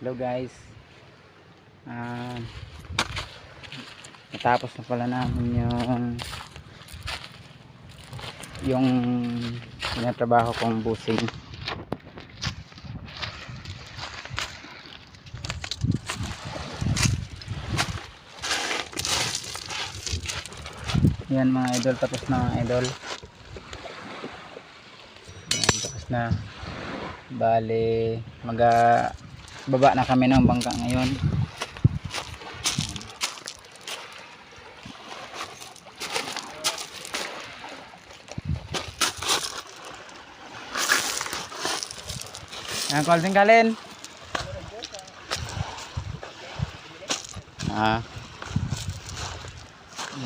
Hello guys. Ah, natapos na pala namin yung tinatrabaho kong busing. Yan mga idol, tapos na mga idol. Yan, tapos na. Bale, baba na kami ng bangka ngayon. Yan, Calvin Kalin.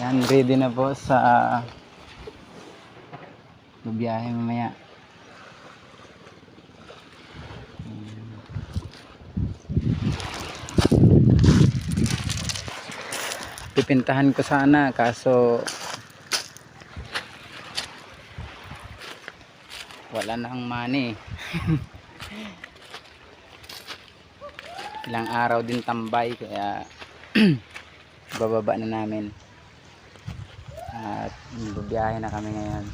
Yan, ready na po sa biyahe mamaya. Pipintahan ko sana kaso wala nang money. Ilang araw din tambay kaya bababa na namin at bibiyahe na kami ngayon.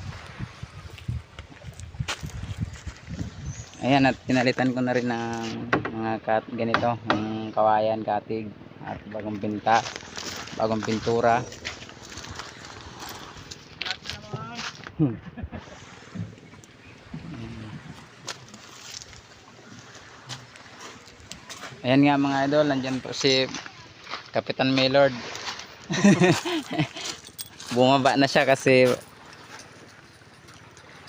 Ayan, at pinalitan ko na rin ng mga ganito, ng kawayan, katig at bagong pintura. Ayan nga mga idol, nandyan po si Kapitan Maylord. Bumaba na siya kasi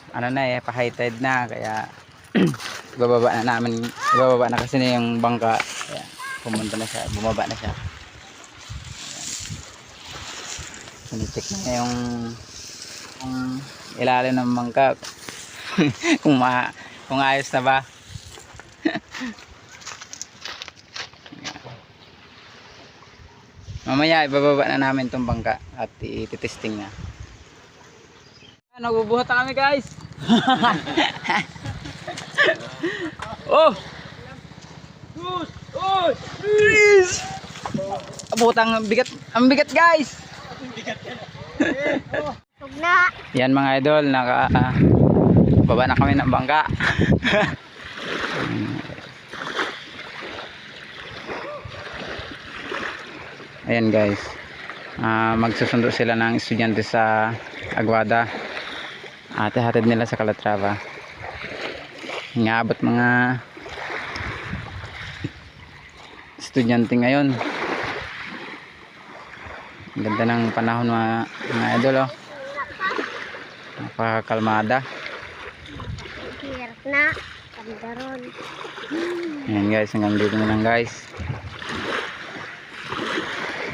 ano na pa high tide na, kaya ibababa na kasi na yung bangka, kaya bumaba na siya. Sinitik na yung ilalim ng bangka. kung ayos na ba. Mamaya ibababa na namin tong bangka at ititesting na. Nagbubuhat na kami guys. Oh! Please! Abutang ang bigat guys. Yan mga idol, baba na kami ng bangka. Ayan guys, magsusundo sila ng estudyante sa Aguada at ihatid nila sa Calatrava. Inaabot mga estudyante ngayon. Ganda ng panahon mga idol, oh. Napakakalmada. Ayan guys, hanggang dito na lang guys.